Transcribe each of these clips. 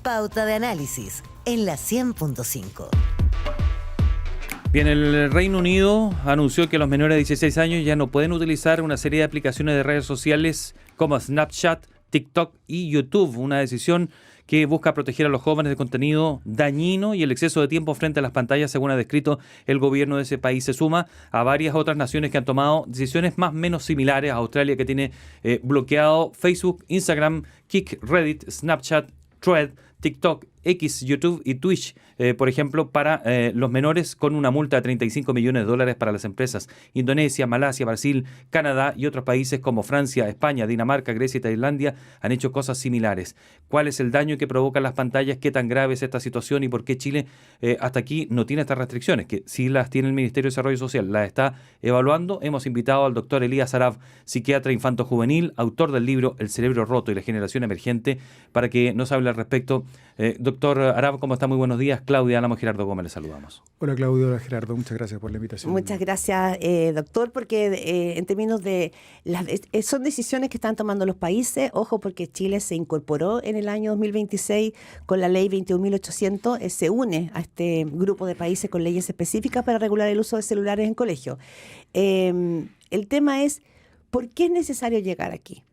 Pauta de Análisis en la 100.5. Bien, el Reino Unido anunció que los menores de 16 años ya no pueden utilizar una serie de aplicaciones de redes sociales como Snapchat, TikTok y YouTube, una decisión que busca proteger a los jóvenes de contenido dañino y el exceso de tiempo frente a las pantallas, según ha descrito el gobierno de ese país. Se suma a varias otras naciones que han tomado decisiones más o menos similares. Australia, que tiene bloqueado Facebook, Instagram, Kik, Reddit, Snapchat, Thread, TikTok, X, YouTube y Twitch, por ejemplo, para los menores, con una multa de 35 millones de dólares para las empresas. Indonesia, Malasia, Brasil, Canadá y otros países como Francia, España, Dinamarca, Grecia y Tailandia han hecho cosas similares. ¿Cuál es el daño que provocan las pantallas? ¿Qué tan grave es esta situación? ¿Y por qué Chile hasta aquí no tiene estas restricciones? Que sí las tiene el Ministerio de Desarrollo Social, las está evaluando. Hemos invitado al doctor Elías Arab, psiquiatra infanto-juvenil, autor del libro El cerebro roto y la generación emergente, para que nos hable al respecto. Doctor Arab, ¿cómo está? Muy buenos días. Claudia Álamo, Gerardo Gómez, les saludamos. Hola Claudio, hola Gerardo, muchas gracias por la invitación. Muchas gracias, doctor, porque en términos de son decisiones que están tomando los países. Ojo, porque Chile se incorporó en el año 2026 con la ley 21.800, se une a este grupo de países con leyes específicas para regular el uso de celulares en colegios. El tema es, ¿por qué es necesario llegar aquí?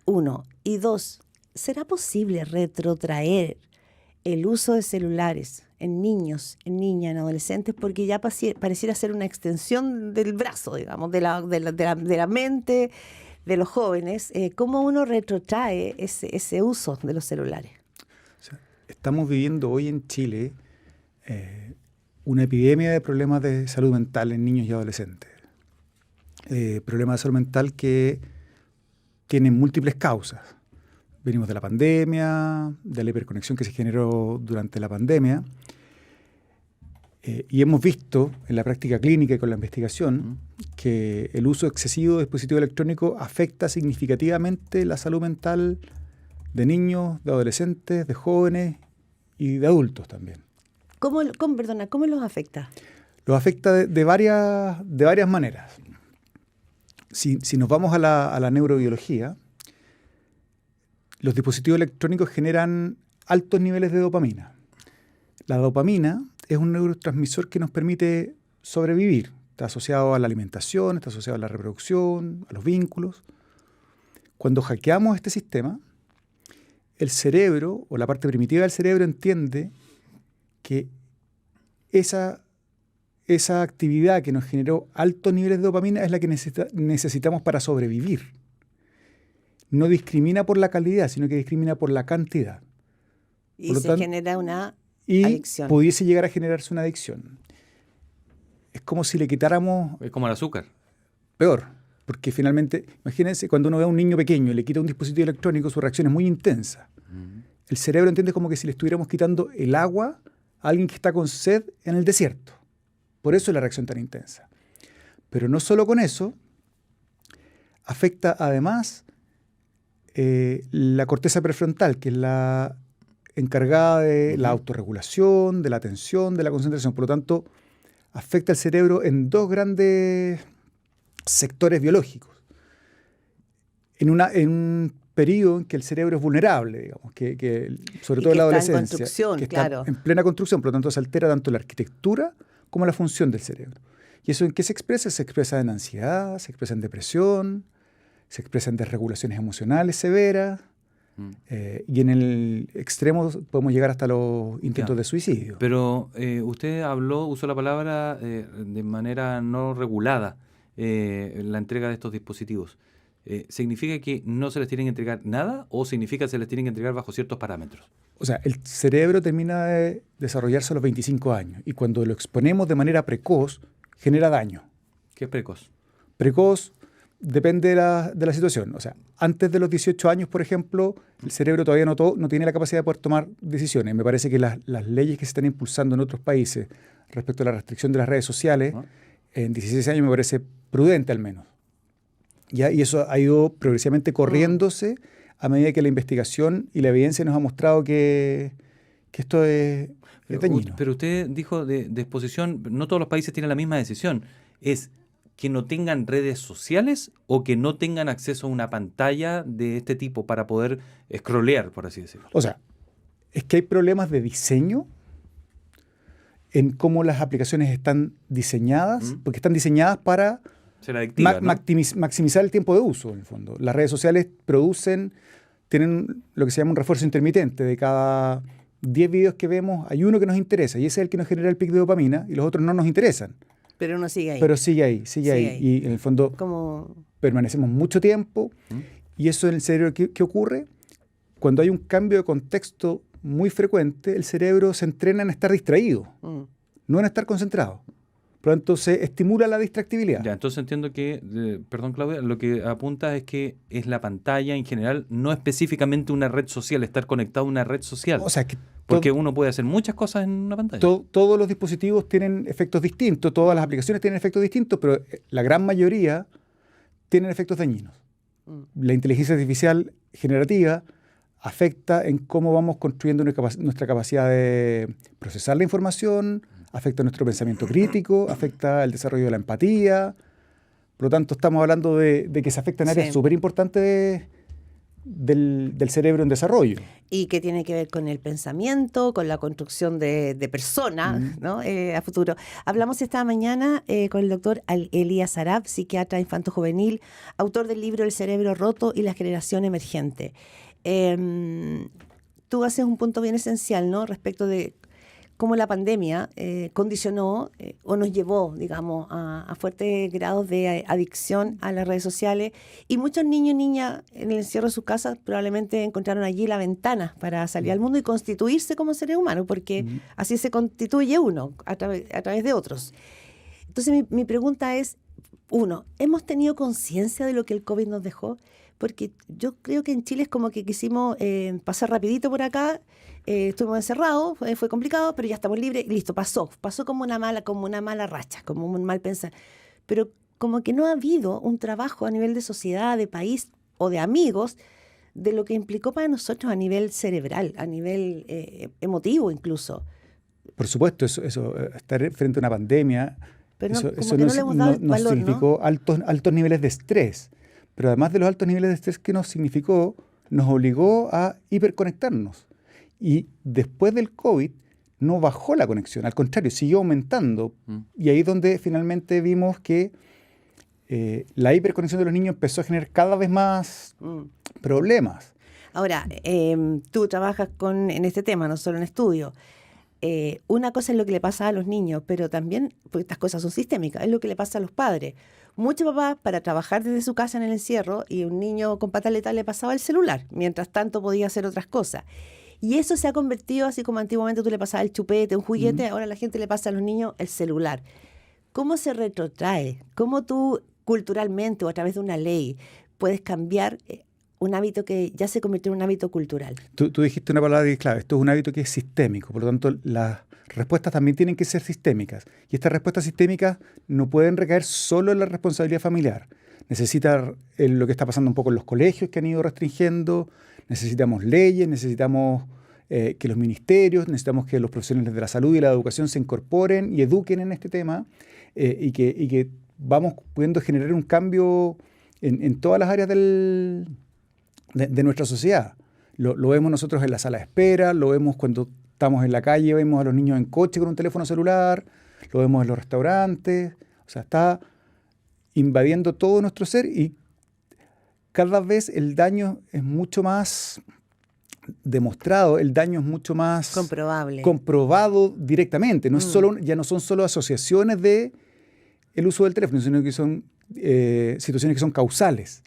Uno. Y dos, ¿será posible retrotraer el uso de celulares en niños, en niñas, en adolescentes? Porque ya pareciera ser una extensión del brazo, digamos, de la mente de los jóvenes. ¿Cómo uno retrotrae ese uso de los celulares? O sea, estamos viviendo hoy en Chile una epidemia de problemas de salud mental en niños y adolescentes. Problemas de salud mental que tienen múltiples causas. Venimos de la pandemia, de la hiperconexión que se generó durante la pandemia, y hemos visto en la práctica clínica y con la investigación que el uso excesivo de dispositivos electrónicos afecta significativamente la salud mental de niños, de adolescentes, de jóvenes y de adultos también. ¿Cómo los afecta? Los afecta de varias maneras. Si nos vamos a la neurobiología, los dispositivos electrónicos generan altos niveles de dopamina. La dopamina es un neurotransmisor que nos permite sobrevivir. Está asociado a la alimentación, está asociado a la reproducción, a los vínculos. Cuando hackeamos este sistema, el cerebro o la parte primitiva del cerebro entiende que esa actividad que nos generó altos niveles de dopamina es la que necesitamos para sobrevivir. No discrimina por la calidad, sino que discrimina por la cantidad. Y se genera una adicción. Y pudiese llegar a generarse una adicción. Es como si le quitáramos... Es como el azúcar. Peor, porque finalmente, imagínense, cuando uno ve a un niño pequeño y le quita un dispositivo electrónico, su reacción es muy intensa. El cerebro entiende como que si le estuviéramos quitando el agua a alguien que está con sed en el desierto. Por eso es la reacción tan intensa. Pero no solo con eso, afecta además la corteza prefrontal, que es la encargada de la autorregulación, de la atención, de la concentración. Por lo tanto, afecta al cerebro en dos grandes sectores biológicos. En un periodo en que el cerebro es vulnerable, digamos, que sobre todo en la adolescencia, que está en plena construcción, por lo tanto se altera tanto la arquitectura como la función del cerebro. ¿Y eso en qué se expresa? Se expresa en ansiedad, se expresa en depresión, se expresa en desregulaciones emocionales severas, y en el extremo podemos llegar hasta los intentos de suicidio. Pero usted usó la palabra de manera no regulada, la entrega de estos dispositivos. ¿Significa que no se les tienen que entregar nada o significa que se les tienen que entregar bajo ciertos parámetros? O sea, el cerebro termina de desarrollarse a los 25 años y cuando lo exponemos de manera precoz, genera daño. ¿Qué es precoz? Precoz depende de la situación. O sea, antes de los 18 años, por ejemplo, el cerebro todavía no tiene la capacidad de poder tomar decisiones. Me parece que las leyes que se están impulsando en otros países respecto a la restricción de las redes sociales, en 16 años me parece prudente al menos. ¿Ya? Y eso ha ido progresivamente corriéndose a medida que la investigación y la evidencia nos ha mostrado que esto es dañino. Pero usted dijo de exposición, no todos los países tienen la misma decisión. ¿Es que no tengan redes sociales o que no tengan acceso a una pantalla de este tipo para poder scrollear, por así decirlo? O sea, es que hay problemas de diseño en cómo las aplicaciones están diseñadas, porque están diseñadas para Ser adictiva, ¿no? maximizar el tiempo de uso, en el fondo. Las redes sociales tienen lo que se llama un refuerzo intermitente. De cada 10 videos que vemos, hay uno que nos interesa, y ese es el que nos genera el pic de dopamina, y los otros no nos interesan. Pero uno sigue ahí. Pero sigue ahí. Y en el fondo Como... permanecemos mucho tiempo, y eso en el cerebro, ¿qué ocurre? Cuando hay un cambio de contexto muy frecuente, el cerebro se entrena en estar distraído, no en estar concentrado. Por lo tanto, se estimula la distractibilidad. Ya, entonces entiendo que, perdón Claudia, lo que apunta es que es la pantalla en general, no específicamente una red social, estar conectado a una red social. O sea, que porque uno puede hacer muchas cosas en una pantalla. todos los dispositivos tienen efectos distintos, todas las aplicaciones tienen efectos distintos, pero la gran mayoría tienen efectos dañinos. La inteligencia artificial generativa afecta en cómo vamos construyendo nuestra capacidad de procesar la información, afecta nuestro pensamiento crítico, afecta el desarrollo de la empatía. Por lo tanto, estamos hablando de que se afectan áreas súper importantes del cerebro en desarrollo. Y que tiene que ver con el pensamiento, con la construcción de personas, ¿no? A futuro. Hablamos esta mañana con el doctor Elías Arab, psiquiatra infanto-juvenil, autor del libro El cerebro roto y la generación emergente. Tú haces un punto bien esencial, ¿no? Respecto de cómo la pandemia condicionó o nos llevó, digamos, a fuertes grados de adicción a las redes sociales, y muchos niños y niñas en el encierro de sus casas probablemente encontraron allí la ventana para salir al mundo y constituirse como seres humanos, porque así se constituye uno a través de otros. Entonces mi pregunta es, uno, ¿hemos tenido conciencia de lo que el COVID nos dejó? Porque yo creo que en Chile es como que quisimos pasar rapidito por acá, estuvimos encerrados, fue complicado, pero ya estamos libres, y listo, pasó como una mala racha, como un mal pensar. Pero como que no ha habido un trabajo a nivel de sociedad, de país o de amigos, de lo que implicó para nosotros a nivel cerebral, a nivel emotivo incluso. Por supuesto, eso estar frente a una pandemia, Pero eso no le hemos dado nos valor, significó altos niveles de estrés. Pero además de los altos niveles de estrés que nos significó, nos obligó a hiperconectarnos. Y después del COVID no bajó la conexión, al contrario, siguió aumentando. Y ahí es donde finalmente vimos que la hiperconexión de los niños empezó a generar cada vez más problemas. Ahora, tú trabajas en este tema, no solo en estudio. Una cosa es lo que le pasa a los niños, pero también, porque estas cosas son sistémicas, es lo que le pasa a los padres. Muchos papás, para trabajar desde su casa en el encierro, y un niño con pataleta le pasaba el celular, mientras tanto podía hacer otras cosas. Y eso se ha convertido, así como antiguamente tú le pasabas el chupete, un juguete, ahora la gente le pasa a los niños el celular. ¿Cómo se retrotrae? ¿Cómo tú, culturalmente o a través de una ley, puedes cambiar un hábito que ya se convirtió en un hábito cultural? Tú dijiste una palabra que es clave. Esto es un hábito que es sistémico, por lo tanto las respuestas también tienen que ser sistémicas. Y estas respuestas sistémicas no pueden recaer solo en la responsabilidad familiar. Necesita lo que está pasando un poco en los colegios que han ido restringiendo, necesitamos leyes, necesitamos que los ministerios, necesitamos que los profesionales de la salud y la educación se incorporen y eduquen en este tema, y que vamos pudiendo generar un cambio en todas las áreas de nuestra sociedad. Lo vemos nosotros en la sala de espera, lo vemos cuando estamos en la calle, vemos a los niños en coche con un teléfono celular, lo vemos en los restaurantes. O sea, está invadiendo todo nuestro ser, y cada vez el daño es mucho más demostrado, el daño es mucho más comprobado directamente. No es ya no son solo asociaciones de el uso del teléfono, sino que son situaciones que son causales.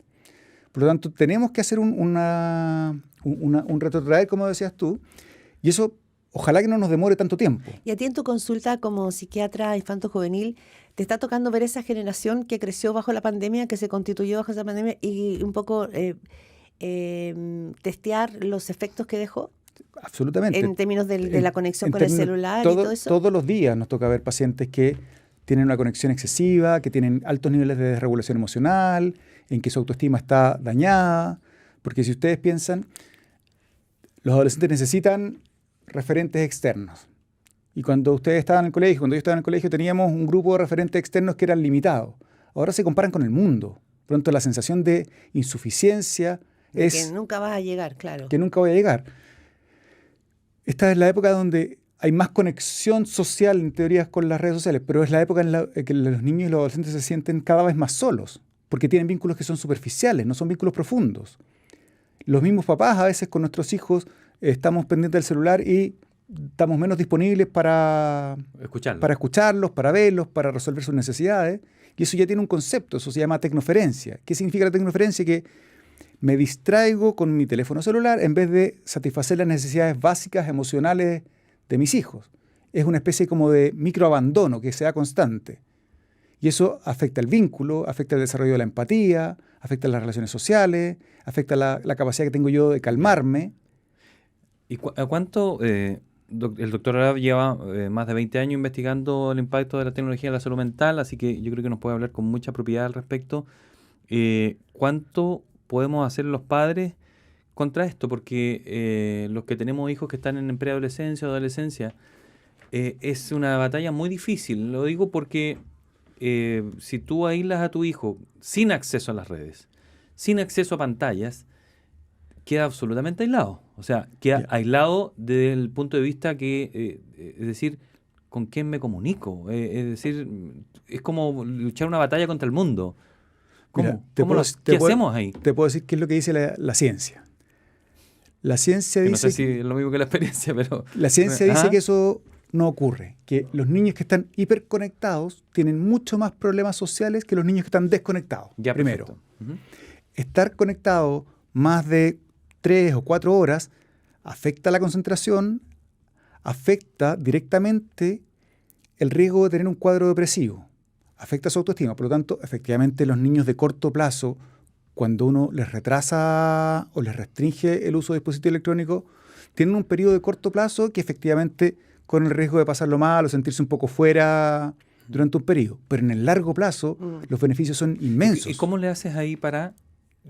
Por lo tanto, tenemos que hacer un retrotraer, como decías tú, y eso ojalá que no nos demore tanto tiempo. Y a ti en tu consulta como psiquiatra infanto-juvenil, ¿te está tocando ver esa generación que creció bajo la pandemia, que se constituyó bajo esa pandemia, y un poco testear los efectos que dejó? Absolutamente. En términos de la conexión con el celular y todo eso. Todos los días nos toca ver pacientes que tienen una conexión excesiva, que tienen altos niveles de desregulación emocional, en que su autoestima está dañada. Porque si ustedes piensan, los adolescentes necesitan referentes externos. Y cuando ustedes estaban en el colegio, cuando yo estaba en el colegio, teníamos un grupo de referentes externos que eran limitados. Ahora se comparan con el mundo. Por lo tanto, la sensación de insuficiencia es... Que nunca vas a llegar, claro. Que nunca voy a llegar. esta es la época donde hay más conexión social, en teoría, con las redes sociales, pero es la época en la que los niños y los adolescentes se sienten cada vez más solos, porque tienen vínculos que son superficiales, no son vínculos profundos. Los mismos papás, a veces con nuestros hijos, estamos pendientes del celular y estamos menos disponibles para escucharlos, para verlos, para resolver sus necesidades. Y eso ya tiene un concepto, eso se llama tecnoferencia. ¿Qué significa la tecnoferencia? Que me distraigo con mi teléfono celular en vez de satisfacer las necesidades básicas emocionales de mis hijos. Es una especie como de microabandono que sea constante. Y eso afecta el vínculo, afecta el desarrollo de la empatía, afecta las relaciones sociales, afecta la capacidad que tengo yo de calmarme. ¿Y cuánto el doctor Arap lleva más de 20 años investigando el impacto de la tecnología en la salud mental? Así que yo creo que nos puede hablar con mucha propiedad al respecto. ¿Cuánto podemos hacer los padres contra esto? Porque los que tenemos hijos que están en preadolescencia o adolescencia, es una batalla muy difícil. Lo digo porque si tú aíslas a tu hijo sin acceso a las redes, sin acceso a pantallas, queda absolutamente aislado. O sea, queda aislado desde el punto de vista que, es decir, ¿con quién me comunico? Es decir, es como luchar una batalla contra el mundo. ¿Cómo? Mira, ¿Qué hacemos ahí? Te puedo decir qué es lo que dice la ciencia. La ciencia dice... No sé si es lo mismo que la experiencia, pero... La ciencia dice que eso no ocurre, que los niños que están hiperconectados tienen mucho más problemas sociales que los niños que están desconectados. Ya, primero, uh-huh. Estar conectado más de 3 o 4 horas afecta la concentración, afecta directamente el riesgo de tener un cuadro depresivo, afecta su autoestima. Por lo tanto, efectivamente, los niños de corto plazo, cuando uno les retrasa o les restringe el uso de dispositivos electrónicos, tienen un periodo de corto plazo que efectivamente con el riesgo de pasarlo mal o sentirse un poco fuera durante un periodo. Pero en el largo plazo, los beneficios son inmensos. ¿Y cómo le haces ahí para...?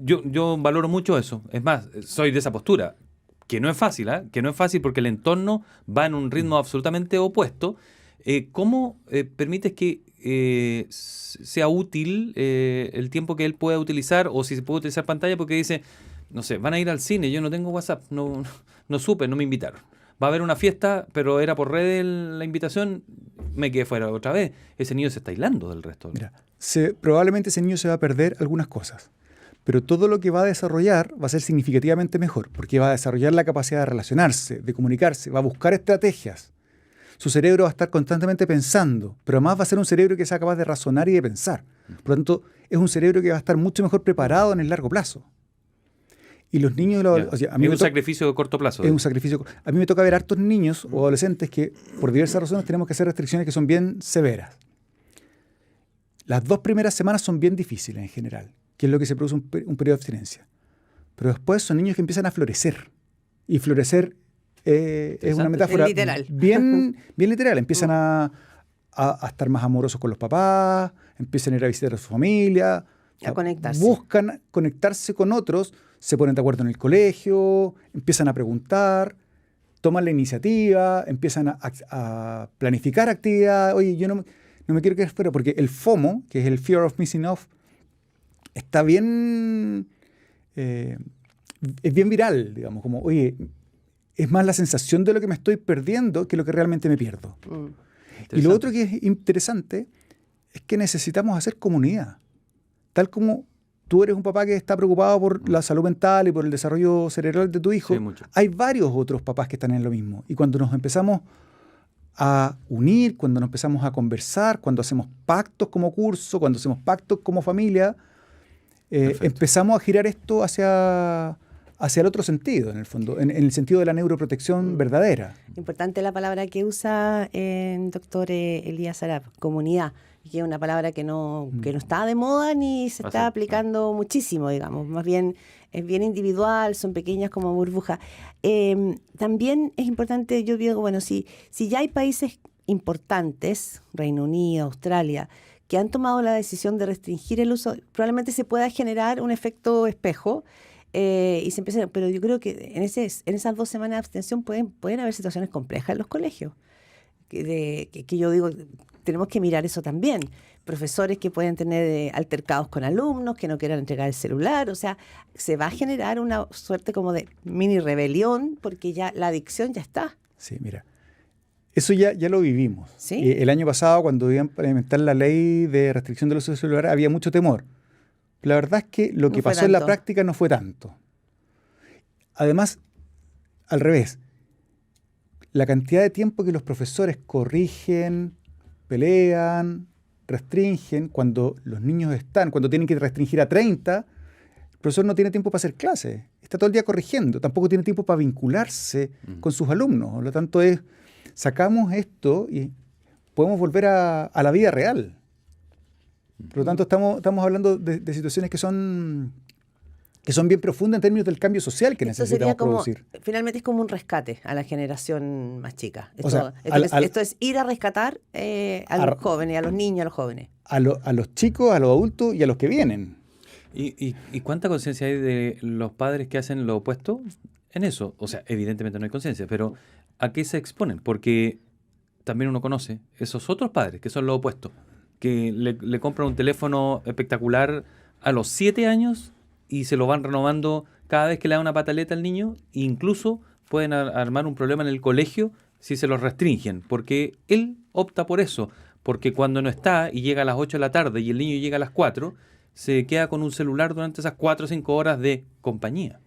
Yo valoro mucho eso. Es más, soy de esa postura, que no es fácil, que no es fácil porque el entorno va en un ritmo absolutamente opuesto. ¿Cómo permites que sea útil el tiempo que él pueda utilizar, o si se puede utilizar pantalla? Porque dice, no sé, van a ir al cine, yo no tengo WhatsApp, no supe, no me invitaron. Va a haber una fiesta, pero era por redes la invitación, me quedé fuera otra vez. Ese niño se está aislando del resto. Mira, probablemente ese niño se va a perder algunas cosas, pero todo lo que va a desarrollar va a ser significativamente mejor, porque va a desarrollar la capacidad de relacionarse, de comunicarse, va a buscar estrategias. Su cerebro va a estar constantemente pensando, pero además va a ser un cerebro que sea capaz de razonar y de pensar. Por lo tanto, es un cerebro que va a estar mucho mejor preparado en el largo plazo. Y los niños... Es un sacrificio de corto plazo. Es un sacrificio. A mí me toca ver hartos niños o adolescentes que, por diversas razones, tenemos que hacer restricciones que son bien severas. Las 2 primeras semanas son bien difíciles en general, que es lo que se produce un periodo de abstinencia. Pero después son niños que empiezan a florecer. Y florecer es una metáfora literal. Bien literal. Empiezan a estar más amorosos con los papás, empiezan a ir a visitar a su familia, a conectarse. Buscan conectarse con otros, se ponen de acuerdo en el colegio, empiezan a preguntar, toman la iniciativa, empiezan a planificar actividades. Oye, yo no me quiero quedar fuera, porque el FOMO, que es el Fear of Missing Off, está bien, es bien viral, digamos, como, oye, es más la sensación de lo que me estoy perdiendo que lo que realmente me pierdo. Y lo otro que es interesante es que necesitamos hacer comunidad. Tal como tú eres un papá que está preocupado por la salud mental y por el desarrollo cerebral de tu hijo, sí, hay varios otros papás que están en lo mismo. Y cuando nos empezamos a unir, cuando nos empezamos a conversar, cuando hacemos pactos como curso, cuando hacemos pactos como familia, empezamos a girar esto hacia el otro sentido, en el fondo, en el sentido de la neuroprotección verdadera. Importante la palabra que usa el doctor Elías Arap, comunidad, que es una palabra que no está de moda ni se está aplicando muchísimo, digamos. Más bien es bien individual, son pequeñas como burbujas. También es importante, yo digo, bueno, si ya hay países importantes, Reino Unido, Australia, que han tomado la decisión de restringir el uso, probablemente se pueda generar un efecto espejo. Y se empieza, pero yo creo que en esas 2 semanas de abstención pueden haber situaciones complejas en los colegios. Que yo digo, tenemos que mirar eso también. Profesores que pueden tener altercados con alumnos, que no quieran entregar el celular. O sea, se va a generar una suerte como de mini rebelión porque ya la adicción ya está. Sí, mira. Eso ya lo vivimos. ¿Sí? El año pasado, cuando iban a implementar la ley de restricción del uso del celular, había mucho temor. La verdad es que lo que No fue pasó en la tanto. práctica no fue tanto. Además, al revés, la cantidad de tiempo que los profesores corrigen, pelean, restringen, cuando los niños cuando tienen que restringir a 30, el profesor no tiene tiempo para hacer clases, está todo el día corrigiendo, tampoco tiene tiempo para vincularse con sus alumnos. Por lo tanto, sacamos esto y podemos volver a la vida real. Por lo tanto, estamos hablando de situaciones que son bien profundas en términos del cambio social que Esto necesitamos sería como, producir. finalmente es como un rescate a la generación más chica. Esto, O sea, esto es ir a rescatar a los jóvenes, a los niños, a los jóvenes. A los chicos, a los adultos y a los que vienen. ¿Y cuánta conciencia hay de los padres que hacen lo opuesto en eso? O sea, evidentemente no hay conciencia, pero ¿a qué se exponen? Porque también uno conoce esos otros padres que son lo opuesto, que le compran un teléfono espectacular a los 7 años y se lo van renovando cada vez que le da una pataleta al niño, e incluso pueden armar un problema en el colegio si se los restringen, porque él opta por eso, porque cuando no está y llega a las 8 de la tarde y el niño llega a las 4, se queda con un celular durante esas 4 o 5 horas de compañía.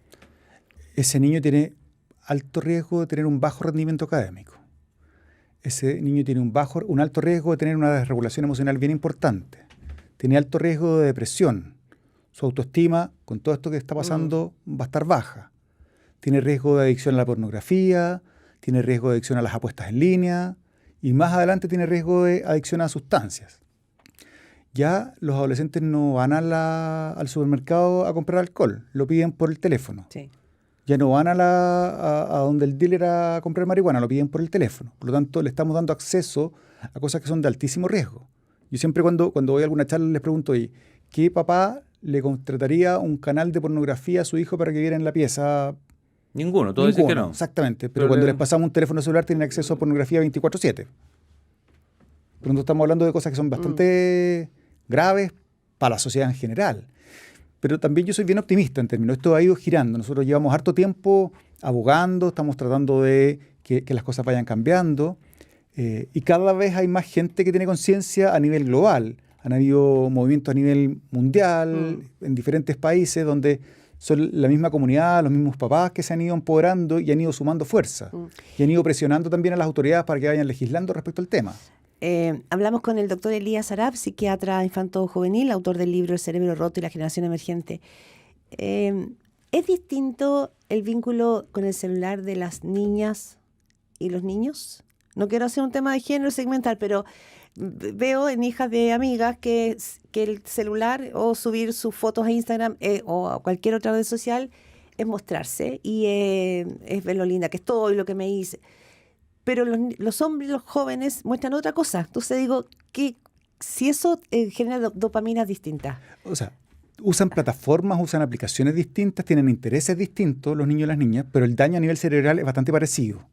Ese niño tiene alto riesgo de tener un bajo rendimiento académico. Ese niño tiene un alto riesgo de tener una desregulación emocional bien importante. Tiene alto riesgo de depresión. Su autoestima, con todo esto que está pasando, va a estar baja. Tiene riesgo de adicción a la pornografía, tiene riesgo de adicción a las apuestas en línea y más adelante tiene riesgo de adicción a sustancias. Ya los adolescentes no van al supermercado a comprar alcohol, lo piden por el teléfono. Sí. Ya no van a donde el dealer a comprar marihuana, lo piden por el teléfono. Por lo tanto, le estamos dando acceso a cosas que son de altísimo riesgo. Yo siempre cuando voy a alguna charla les pregunto, oye, ¿qué papá le contrataría un canal de pornografía a su hijo para que viera en la pieza? Ninguno, todos dicen que no. Exactamente, pero Pero cuando les pasamos un teléfono celular tienen acceso a pornografía 24/7. Por lo tanto, estamos hablando de cosas que son bastante graves para la sociedad en general. Pero también yo soy bien optimista en términos, esto ha ido girando. Nosotros llevamos harto tiempo abogando, estamos tratando de que las cosas vayan cambiando y cada vez hay más gente que tiene conciencia a nivel global. Han habido movimientos a nivel mundial, en diferentes países, donde son la misma comunidad, los mismos papás que se han ido empoderando y han ido sumando fuerza. Y han ido presionando también a las autoridades para que vayan legislando respecto al tema. Hablamos con el doctor Elías Arap, psiquiatra infanto-juvenil, autor del libro El cerebro roto y la generación emergente. ¿Es distinto el vínculo con el celular de las niñas y los niños? No quiero hacer un tema de género segmental, pero veo en hijas de amigas que el celular o subir sus fotos a Instagram o a cualquier otra red social es mostrarse y es ver lo linda que estoy, lo que me hice. Pero los hombres, los jóvenes, muestran otra cosa. Entonces digo, que si eso genera dopaminas distintas. O sea, usan plataformas, usan aplicaciones distintas, tienen intereses distintos los niños y las niñas, pero el daño a nivel cerebral es bastante parecido,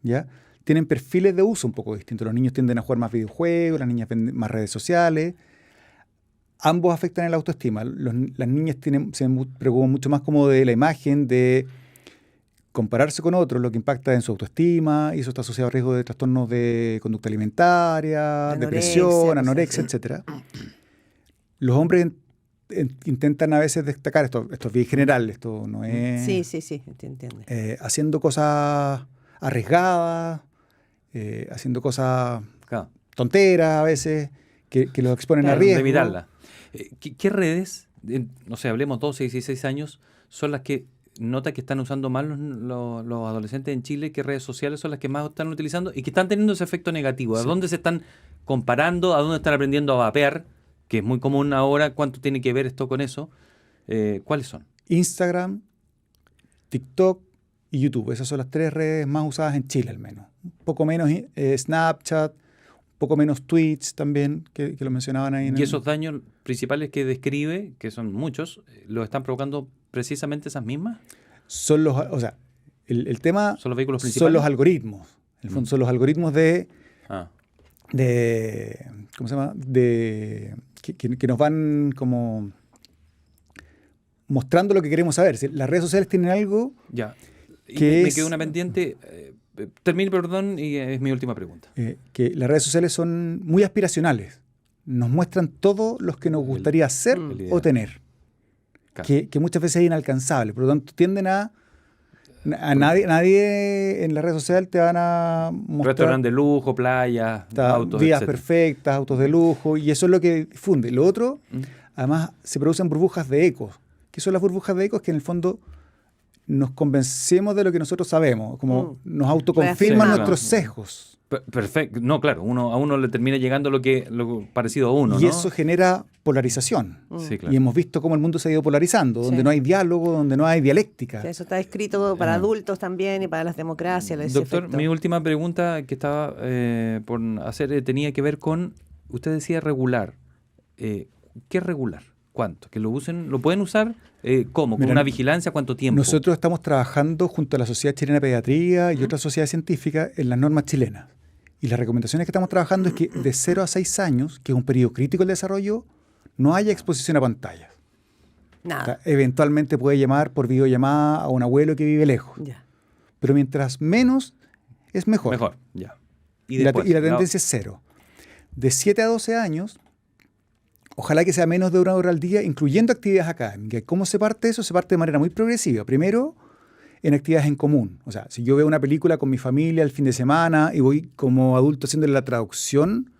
¿ya? Tienen perfiles de uso un poco distintos. Los niños tienden a jugar más videojuegos, las niñas ven más redes sociales. Ambos afectan en la autoestima. Las niñas se preocupan mucho más como de la imagen, de compararse con otros, lo que impacta en su autoestima, y eso está asociado a riesgo de trastornos de conducta alimentaria, depresión, anorexia, etc. Los hombres intentan a veces destacar, esto es bien general, esto no es... Sí, te entiendo. Haciendo cosas arriesgadas, haciendo cosas tonteras a veces, que los exponen a riesgo. De mirarla. ¿Qué redes, no sé, hablemos 12, 16 años, son las que nota que están usando más los adolescentes en Chile? ¿Qué redes sociales son las que más están utilizando y que están teniendo ese efecto negativo? ¿A dónde se están comparando? ¿A dónde están aprendiendo a vapear? Que es muy común ahora. ¿Cuánto tiene que ver esto con eso? ¿Cuáles son? Instagram, TikTok y YouTube. Esas son las 3 redes más usadas en Chile al menos. Un poco menos Snapchat, un poco menos Twitch también, que lo mencionaban ahí. ¿Y esos daños principales que describe, que son muchos, los están provocando precisamente esas mismas? Son el tema son los vehículos principales. Son los algoritmos. En el fondo son los algoritmos de ¿cómo se llama? Que nos van como mostrando lo que queremos saber. Las redes sociales tienen algo ya. que me quedó una pendiente. Termine, perdón, y es mi última pregunta. Que las redes sociales son muy aspiracionales. Nos muestran todo lo que nos gustaría hacer o tener. Claro. Que muchas veces es inalcanzable. Por lo tanto, tienden a nadie en la red social te van a mostrar Restaurante de lujo, playa, autos, vidas etcétera. perfectas, autos de lujo, y eso es lo que difunde. Lo otro, además, se producen burbujas de ecos. ¿Qué son las burbujas de ecos? Que en el fondo nos convencemos de lo que nosotros sabemos, como nos autoconfirman Sí, nuestros claro. sesgos. Perfecto. No, claro, a uno le termina llegando lo parecido a uno, Y ¿no? eso genera polarización. Sí, claro. Y hemos visto cómo el mundo se ha ido polarizando, donde Sí. no hay diálogo, donde no hay dialéctica. Sí, eso está escrito para adultos también y para las democracias. ese Doctor, efecto. mi última pregunta que estaba por hacer tenía que ver con, usted decía regular. ¿Qué es regular? ¿Cuánto? ¿Que lo usen? ¿Lo pueden usar? ¿Cómo? ¿Con Mira, una vigilancia? ¿Cuánto tiempo? Nosotros estamos trabajando junto a la Sociedad Chilena de Pediatría y otras sociedades científicas en las normas chilenas. Y las recomendaciones que estamos trabajando es que de 0 a 6 años, que es un periodo crítico del desarrollo, no haya exposición a pantallas. O Nada. sea, eventualmente puede llamar por videollamada a un abuelo que vive lejos. Ya. Pero mientras menos, es mejor. Mejor, ya. Y la tendencia es 0. De 7 a 12 años, ojalá que sea menos de 1 hora al día, incluyendo actividades académicas. ¿Cómo se parte eso? Se parte de manera muy progresiva. Primero, en actividades en común. O sea, si yo veo una película con mi familia el fin de semana y voy como adulto haciéndole la traducción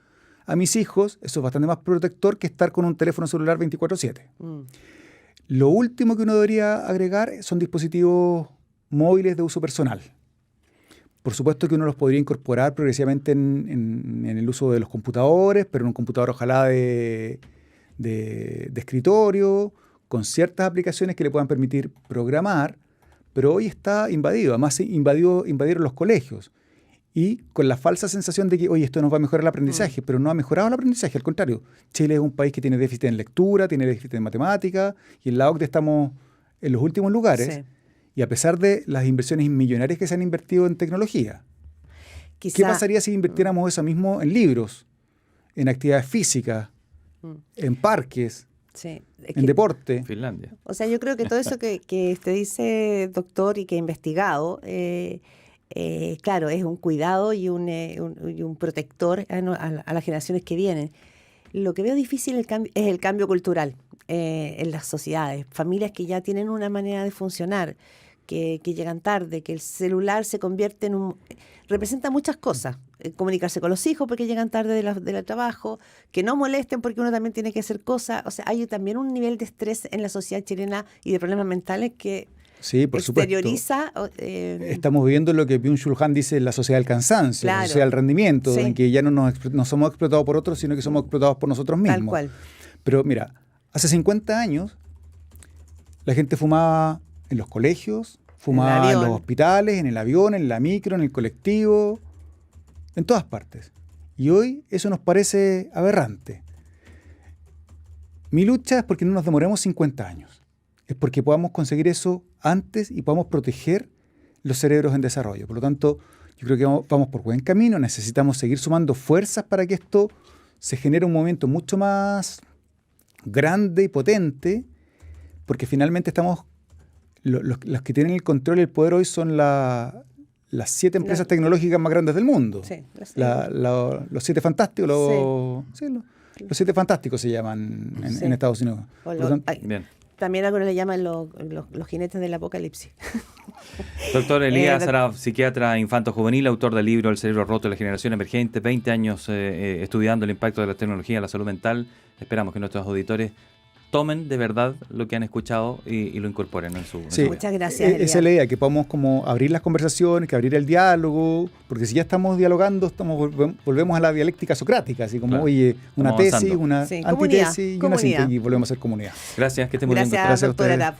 a mis hijos, eso es bastante más protector que estar con un teléfono celular 24/7. Lo último que uno debería agregar son dispositivos móviles de uso personal. Por supuesto que uno los podría incorporar progresivamente en el uso de los computadores, pero en un computador ojalá de escritorio, con ciertas aplicaciones que le puedan permitir programar, pero hoy está invadido. Además, invadieron los colegios. Y con la falsa sensación de que, oye, esto nos va a mejorar el aprendizaje, pero no ha mejorado el aprendizaje, al contrario. Chile es un país que tiene déficit en lectura, tiene déficit en matemática, y en la OCDE estamos en los últimos lugares, Sí. y a pesar de las inversiones millonarias que se han invertido en tecnología. ¿Qué Quizá- pasaría si invirtiéramos eso mismo en libros, en actividades físicas, en parques, Sí. Es en que- deporte? Finlandia. O sea, yo creo que todo eso que usted dice, doctor, y que ha investigado, claro, es un cuidado y un protector a las generaciones que vienen. Lo que veo difícil es el cambio cultural en las sociedades. Familias que ya tienen una manera de funcionar, que llegan tarde, que el celular se convierte en un... representa muchas cosas. Comunicarse con los hijos porque llegan tarde del trabajo, que no molesten porque uno también tiene que hacer cosas. O sea, hay también un nivel de estrés en la sociedad chilena y de problemas mentales que Sí, por supuesto. exterioriza. Estamos viviendo lo que Byung-Chul Han dice, la sociedad del cansancio, la Claro. sociedad del rendimiento, Sí. en que ya no somos explotados por otros, sino que somos explotados por nosotros mismos. Tal cual. Pero mira, hace 50 años la gente fumaba en los colegios, fumaba en los avión. hospitales, en el avión, en la micro, en el colectivo, en todas partes. Y hoy eso nos parece aberrante. Mi lucha es porque no nos demoremos 50 años. Es porque podamos conseguir eso antes y podamos proteger los cerebros en desarrollo. Por lo tanto, yo creo que vamos por buen camino. Necesitamos seguir sumando fuerzas para que esto se genere un movimiento mucho más grande y potente, porque finalmente estamos... Los que tienen el control y el poder hoy son las 7 empresas tecnológicas más grandes del mundo. Sí, Los 7 fantásticos, los 7 fantásticos se llaman Sí. en Estados Unidos. O Por lo- lo tanto, ay, Bien. también algunos le llaman los jinetes del apocalipsis. Doctor Elías doc- Sarab, psiquiatra infanto-juvenil, autor del libro El cerebro roto de la generación emergente, 20 años estudiando el impacto de la tecnología en la salud mental. Esperamos que nuestros auditores tomen de verdad lo que han escuchado y lo incorporen en su sí, vida. Muchas gracias, esa es Elías. la idea, que podamos como abrir las conversaciones, que abrir el diálogo, porque si ya estamos dialogando, volvemos a la dialéctica socrática, así como, Claro. oye, una Vamos tesis, avanzando. una Sí, antitesis y una comunidad. síntesis, y volvemos a ser comunidad. Gracias, que esté muy bien, Gracias, doctor. Gracias a doctor ustedes. Arap.